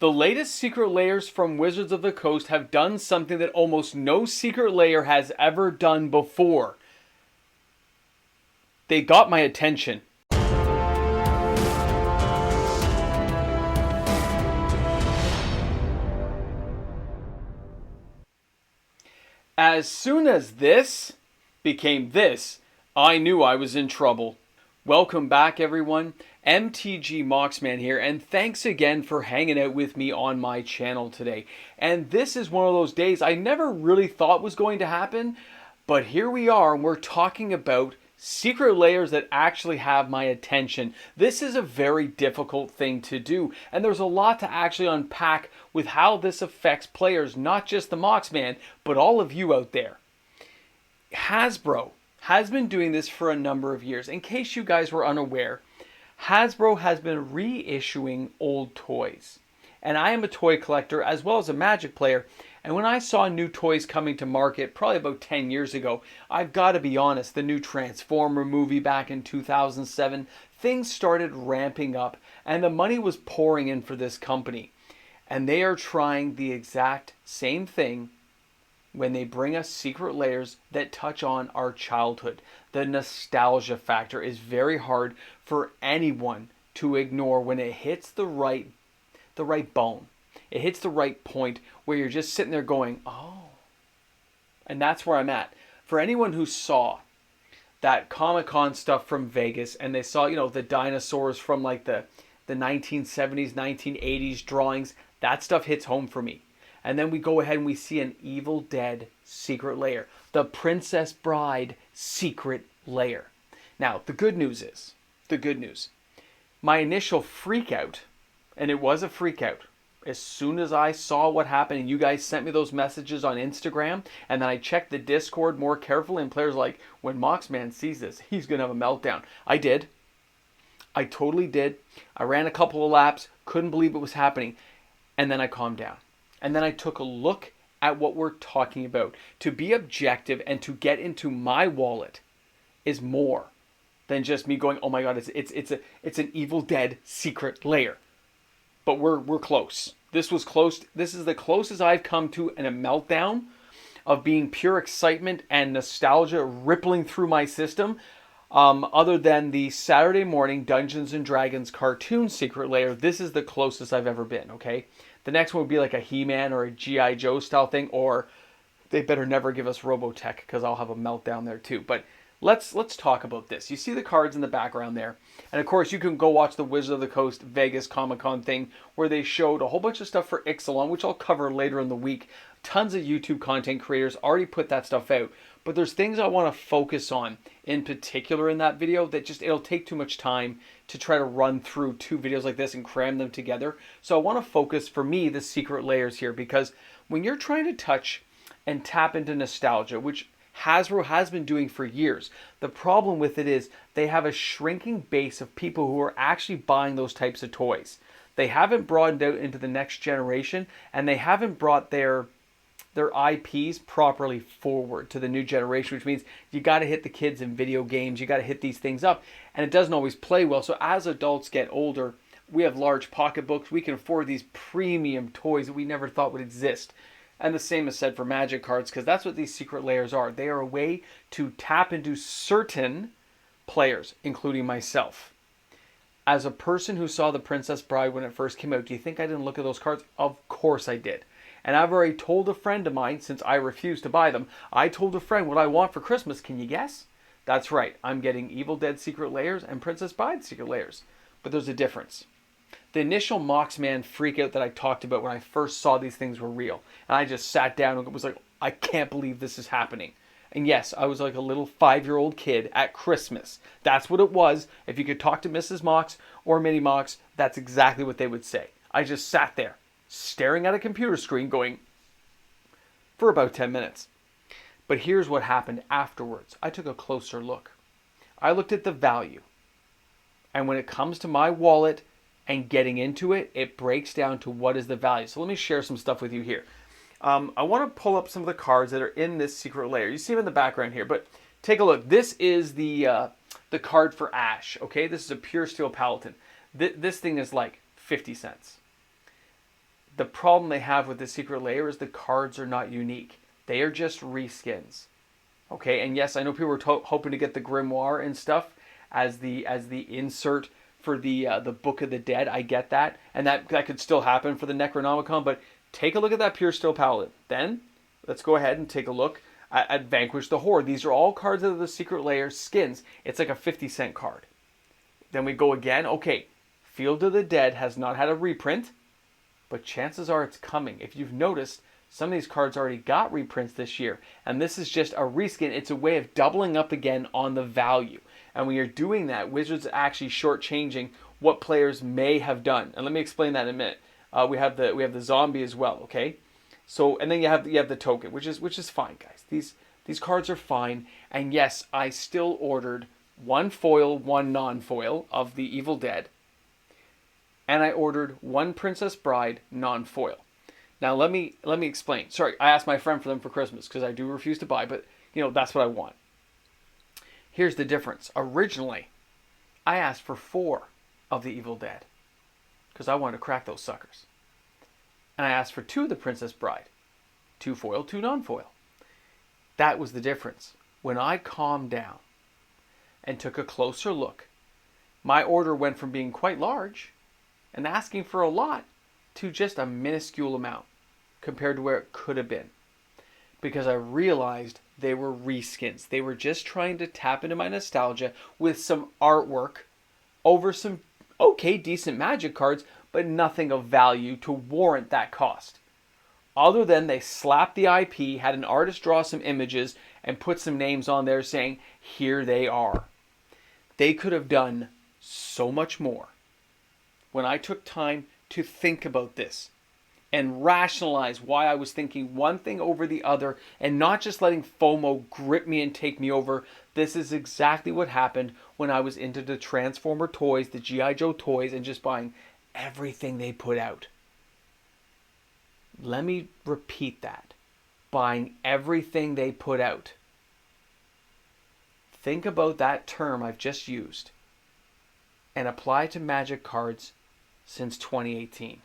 The latest secret layers from Wizards of the Coast have done something that almost no secret layer has ever done before. They got my attention. As soon as this became this, I knew I was in trouble. Welcome back, everyone. MTG Moxman here, and thanks again for hanging out with me on my channel today. And this is one of those days I never really thought was going to happen, but here we are, and we're talking about secret layers that actually have my attention. This is a very difficult thing to do, and there's a lot to actually unpack with how this affects players, not just the Moxman, but all of you out there. Hasbro has been doing this for a number of years. In case you guys were unaware, Hasbro has been reissuing old toys. And I am a toy collector as well as a Magic player. And when I saw new toys coming to market probably about 10 years ago, I've got to be honest, the new Transformer movie back in 2007, things started ramping up and the money was pouring in for this company. And they are trying the exact same thing when they bring us secret layers that touch on our childhood. The nostalgia factor is very hard for anyone to ignore when it hits the right bone. It hits the right point where you're just sitting there going, oh. And that's where I'm at. For anyone who saw that Comic-Con stuff from Vegas and they saw, the dinosaurs from like the 1970s, 1980s drawings, that stuff hits home for me. And then we go ahead and we see an Evil Dead secret layer. The Princess Bride secret layer. Now, the good news, my initial freak out, and it was a freak out, as soon as I saw what happened and you guys sent me those messages on Instagram, and then I checked the Discord more carefully, and players like, when Moxman sees this, he's going to have a meltdown. I did. I totally did. I ran a couple of laps, couldn't believe it was happening, and then I calmed down. And then I took a look at what we're talking about. To be objective and to get into my wallet is more than just me going, oh my god, it's an Evil Dead secret layer. But we're close. This was close. This is the closest I've come to in a meltdown of being pure excitement and nostalgia rippling through my system. Other than the Saturday morning Dungeons and Dragons cartoon secret layer, this is the closest I've ever been, okay? The next one would be like a He-Man or a G.I. Joe style thing, or they better never give us Robotech because I'll have a meltdown there too. But let's talk about this. You see the cards in the background there. And of course, you can go watch the Wizards of the Coast Vegas Comic-Con thing where they showed a whole bunch of stuff for Ixalan, which I'll cover later in the week. Tons of YouTube content creators already put that stuff out. But there's things I want to focus on in particular in that video that it'll take too much time to try to run through two videos like this and cram them together. So I want to focus, for me, the secret layers here, because when you're trying to touch and tap into nostalgia, which Hasbro has been doing for years, the problem with it is they have a shrinking base of people who are actually buying those types of toys. They haven't broadened out into the next generation, and they haven't brought their IPs properly forward to the new generation, which means you got to hit the kids in video games, you got to hit these things up, and it doesn't always play well. So as adults get older, we have large pocketbooks, we can afford these premium toys that we never thought would exist. And the same is said for Magic cards, because that's what these secret layers are. They are a way to tap into certain players, including myself. As a person who saw The Princess Bride when it first came out, do you think I didn't look at those cards? Of course I did. And I've already told a friend of mine, since I refused to buy them, I told a friend what I want for Christmas. Can you guess? That's right. I'm getting Evil Dead secret layers and Princess Bride secret layers. But there's a difference. The initial Moxman freak out that I talked about when I first saw these things were real. And I just sat down and was like, I can't believe this is happening. And yes, I was like a little 5-year-old kid at Christmas. That's what it was. If you could talk to Mrs. Mox or Minnie Mox, that's exactly what they would say. I just sat there, staring at a computer screen going for about 10 minutes. But here's what happened afterwards. I took a closer look. I looked at the value. And when it comes to my wallet and getting into it, it breaks down to what is the value. So let me share some stuff with you here. I want to pull up some of the cards that are in this secret layer. You see them in the background here, but take a look. This is the card for Ash, okay? This is a pure steel Paladin. This thing is like 50 cents. The problem they have with the Secret Lair is the cards are not unique. They are just reskins. Okay, and yes, I know people were hoping to get the grimoire and stuff as the insert for the Book of the Dead. I get that, and that could still happen for the Necronomicon. But take a look at that Pure Steel Paladin. Then let's go ahead and take a look at Vanquish the Horde. These are all cards of the Secret Lair skins. It's like a 50-cent card. Then we go again. Okay, Field of the Dead has not had a reprint, but chances are it's coming. If you've noticed, some of these cards already got reprints this year, and this is just a reskin. It's a way of doubling up again on the value. And when you're doing that, Wizards are actually shortchanging what players may have done. And let me explain that in a minute. We have the zombie as well, okay? So, and then you have the token, which is fine, guys. These cards are fine. And yes, I still ordered one foil, one non-foil of the Evil Dead, and I ordered one Princess Bride non-foil. Now let me explain. Sorry, I asked my friend for them for Christmas because I do refuse to buy, but that's what I want. Here's the difference. Originally, I asked for 4 of the Evil Dead because I wanted to crack those suckers. And I asked for 2 of the Princess Bride. 2 foil, 2 non-foil. That was the difference. When I calmed down and took a closer look, my order went from being quite large and asking for a lot to just a minuscule amount compared to where it could have been. Because I realized they were reskins. They were just trying to tap into my nostalgia with some artwork over some okay, decent Magic cards, but nothing of value to warrant that cost. Other than they slapped the IP, had an artist draw some images, and put some names on there saying, here they are. They could have done so much more. When I took time to think about this and rationalize why I was thinking one thing over the other and not just letting FOMO grip me and take me over, this is exactly what happened when I was into the Transformer toys, the G.I. Joe toys, and just buying everything they put out. Let me repeat that. Buying everything they put out. Think about that term I've just used and apply it to Magic cards since 2018.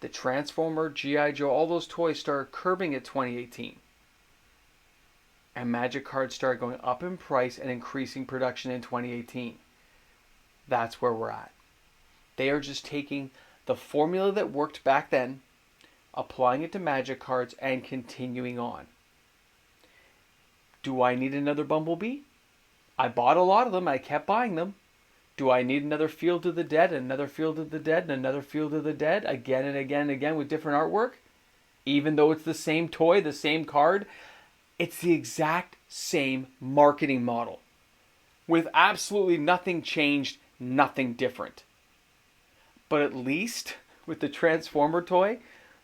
The Transformer, G.I. Joe, all those toys started curbing at 2018. And Magic cards started going up in price and increasing production in 2018. That's where we're at. They are just taking the formula that worked back then, applying it to Magic cards, and continuing on. Do I need another Bumblebee? I bought a lot of them. I kept buying them. Do I need another Field of the Dead, another Field of the Dead, and another Field of the Dead again and again and again with different artwork? Even though it's the same toy, the same card, it's the exact same marketing model. With absolutely nothing changed, nothing different. But at least with the Transformer toy,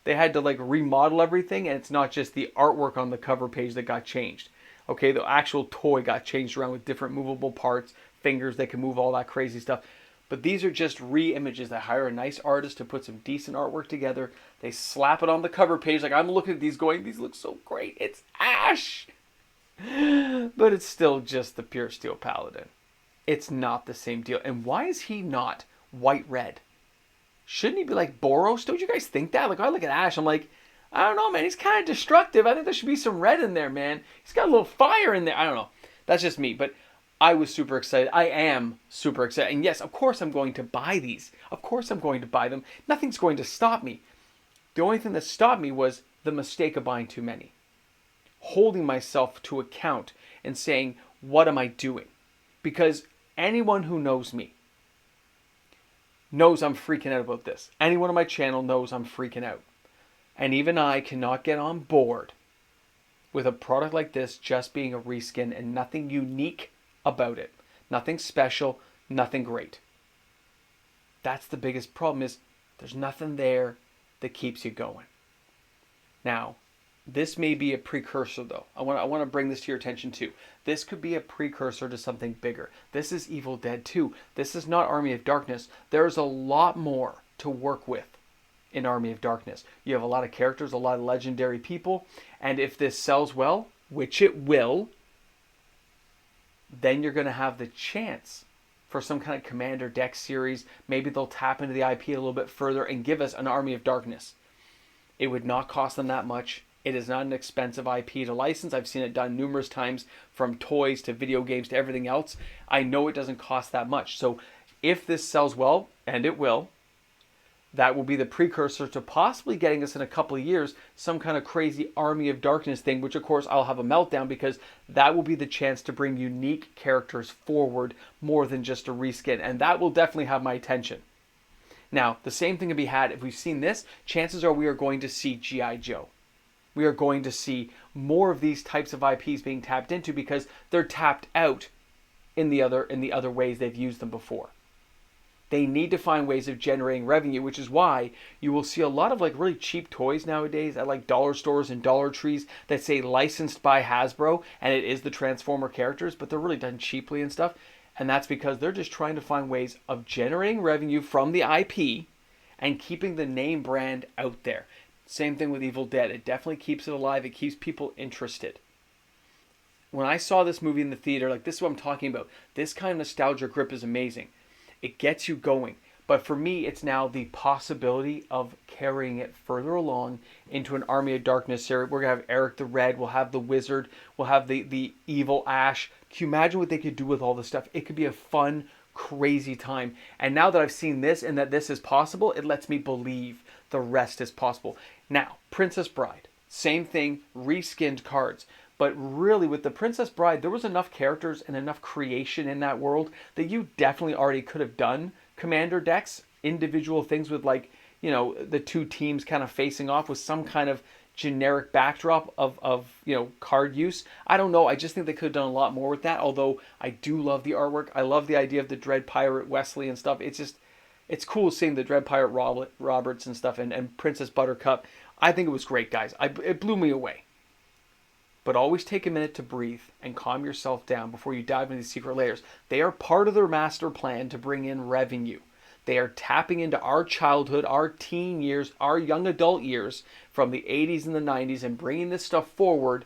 they had to remodel everything, and it's not just the artwork on the cover page that got changed. Okay, the actual toy got changed around with different movable parts, fingers that can move, all that crazy stuff. But these are just re-images. They hire a nice artist to put some decent artwork together. They slap it on the cover page. I'm looking at these going, these look so great. It's Ash! But it's still just the Pure Steel Paladin. It's not the same deal. And why is he not white-red? Shouldn't he be like Boros? Don't you guys think that? I look at Ash, I'm like, I don't know, man. He's kind of destructive. I think there should be some red in there, man. He's got a little fire in there. I don't know. That's just me. But I was super excited. I am super excited. And yes, of course I'm going to buy these. Of course I'm going to buy them. Nothing's going to stop me. The only thing that stopped me was the mistake of buying too many. Holding myself to account and saying, what am I doing? Because anyone who knows me knows I'm freaking out about this. Anyone on my channel knows I'm freaking out. And even I cannot get on board with a product like this just being a reskin and nothing unique about it. Nothing special, nothing great. That's the biggest problem, is there's nothing there that keeps you going. Now, this may be a precursor though. I want to bring this to your attention too. This could be a precursor to something bigger. This is Evil Dead 2. This is not Army of Darkness. There's a lot more to work with in Army of Darkness. You have a lot of characters, a lot of legendary people, and if this sells well, which it will, then you're going to have the chance for some kind of Commander deck series. Maybe they'll tap into the IP a little bit further and give us an Army of Darkness. It would not cost them that much. It is not an expensive IP to license. I've seen it done numerous times, from toys to video games to everything else. I know it doesn't cost that much. So if this sells well, and it will, that will be the precursor to possibly getting us in a couple of years some kind of crazy Army of Darkness thing, which of course I'll have a meltdown, because that will be the chance to bring unique characters forward more than just a reskin, and that will definitely have my attention. Now, the same thing can be had if we've seen this. Chances are we are going to see G.I. Joe. We are going to see more of these types of IPs being tapped into, because they're tapped out in the other ways they've used them before. They need to find ways of generating revenue, which is why you will see a lot of like really cheap toys nowadays at like dollar stores and Dollar Trees that say licensed by Hasbro, and it is the Transformer characters, but they're really done cheaply and stuff. And that's because they're just trying to find ways of generating revenue from the IP and keeping the name brand out there. Same thing with Evil Dead. It definitely keeps it alive. It keeps people interested. When I saw this movie in the theater, like, this is what I'm talking about. This kind of nostalgia grip is amazing. It gets you going. But for me, it's now the possibility of carrying it further along into an Army of Darkness series. We're going to have Eric the Red. We'll have the Wizard. We'll have the evil Ash. Can you imagine what they could do with all this stuff? It could be a fun, crazy time. And now that I've seen this and that this is possible, it lets me believe the rest is possible. Now, Princess Bride. Same thing, reskinned cards. But really, with the Princess Bride, there was enough characters and enough creation in that world that you definitely already could have done Commander decks, individual things with, like, you know, the two teams kind of facing off with some kind of generic backdrop of you know, card use. I don't know. I just think they could have done a lot more with that, although I do love the artwork. I love the idea of the Dread Pirate Wesley and stuff. It's just, it's cool seeing the Dread Pirate Roberts and stuff, and Princess Buttercup. I think it was great, guys. It blew me away. But always take a minute to breathe and calm yourself down before you dive into these secret layers. They are part of their master plan to bring in revenue. They are tapping into our childhood, our teen years, our young adult years from the 80s and the 90s, and bringing this stuff forward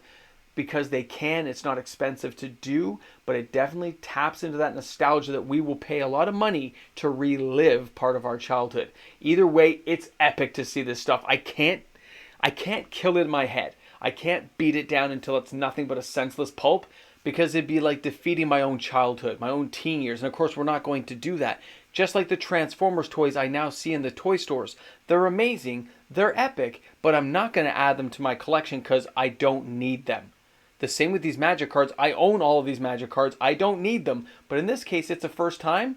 because they can. It's not expensive to do, but it definitely taps into that nostalgia that we will pay a lot of money to relive part of our childhood. Either way, it's epic to see this stuff. I can't kill it in my head. I can't beat it down until it's nothing but a senseless pulp, because it'd be like defeating my own childhood, my own teen years. And of course, we're not going to do that. Just like the Transformers toys I now see in the toy stores. They're amazing, they're epic, but I'm not going to add them to my collection because I don't need them. The same with these Magic cards. I own all of these Magic cards. I don't need them. But in this case, it's the first time.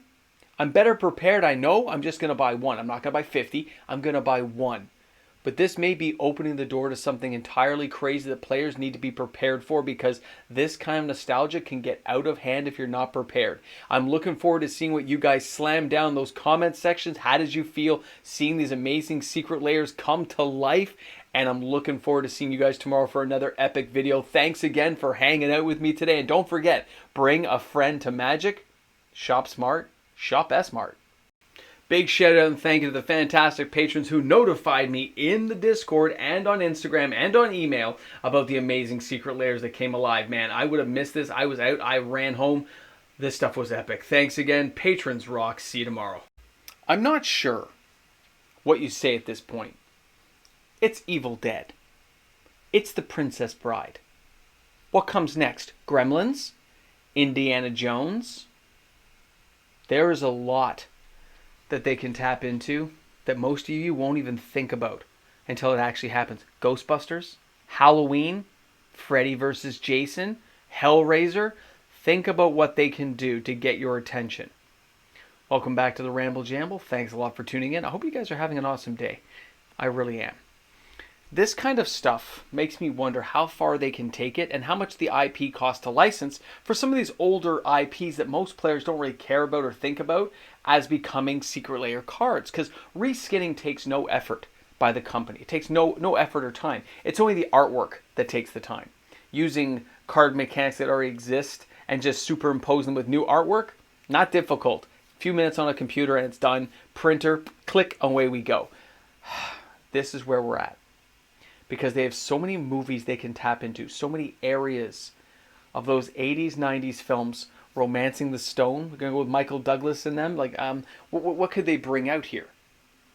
I'm better prepared, I know. I'm just going to buy one. I'm not going to buy 50. I'm going to buy one. But this may be opening the door to something entirely crazy that players need to be prepared for, because this kind of nostalgia can get out of hand if you're not prepared. I'm looking forward to seeing what you guys slam down those comment sections. How did you feel seeing these amazing secret layers come to life? And I'm looking forward to seeing you guys tomorrow for another epic video. Thanks again for hanging out with me today. And don't forget, bring a friend to Magic. Shop smart. Shop S-Mart. Big shout out and thank you to the fantastic patrons who notified me in the Discord and on Instagram and on email about the amazing secret layers that came alive. Man, I would have missed this. I was out. I ran home. This stuff was epic. Thanks again. Patrons rock. See you tomorrow. I'm not sure what you say at this point. It's Evil Dead. It's the Princess Bride. What comes next? Gremlins? Indiana Jones? There is a lot that they can tap into that most of you won't even think about until it actually happens. Ghostbusters, Halloween, Freddy vs. Jason, Hellraiser. Think about what they can do to get your attention. Welcome back to the Ramble Jamble. Thanks a lot for tuning in. I hope you guys are having an awesome day. I really am. This kind of stuff makes me wonder how far they can take it and how much the IP costs to license for some of these older IPs that most players don't really care about or think about as becoming secret layer cards. Because reskinning takes no effort by the company. It takes no effort or time. It's only the artwork that takes the time. Using card mechanics that already exist and just superimpose them with new artwork, not difficult. A few minutes on a computer and it's done. Printer, click, away we go. This is where we're at. Because they have so many movies they can tap into, so many areas of those 80s, 90s films Romancing the Stone. We're gonna go with Michael Douglas in them. Like, what could they bring out here?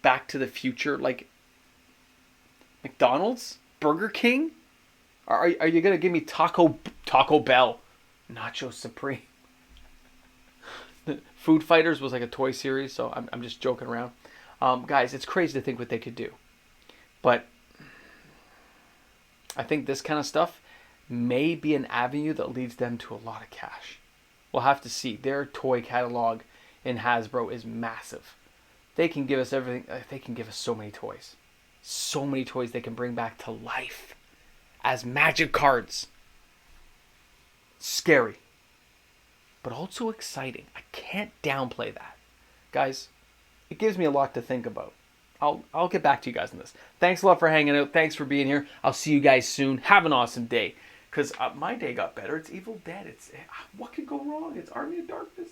Back to the Future, like McDonald's, Burger King. Are you gonna give me Taco Bell, Nacho Supreme? Food Fighters was like a toy series, so I'm just joking around. Guys, it's crazy to think what they could do, but I think this kind of stuff may be an avenue that leads them to a lot of cash. We'll have to see. Their toy catalog in Hasbro is massive. They can give us everything. They can give us so many toys. So many toys they can bring back to life as magic cards. Scary, but also exciting. I can't downplay that. Guys, it gives me a lot to think about. I'll get back to you guys on this. Thanks a lot for hanging out. Thanks for being here. I'll see you guys soon. Have an awesome day. Because my day got better. It's Evil Dead. What could go wrong? It's Army of Darkness.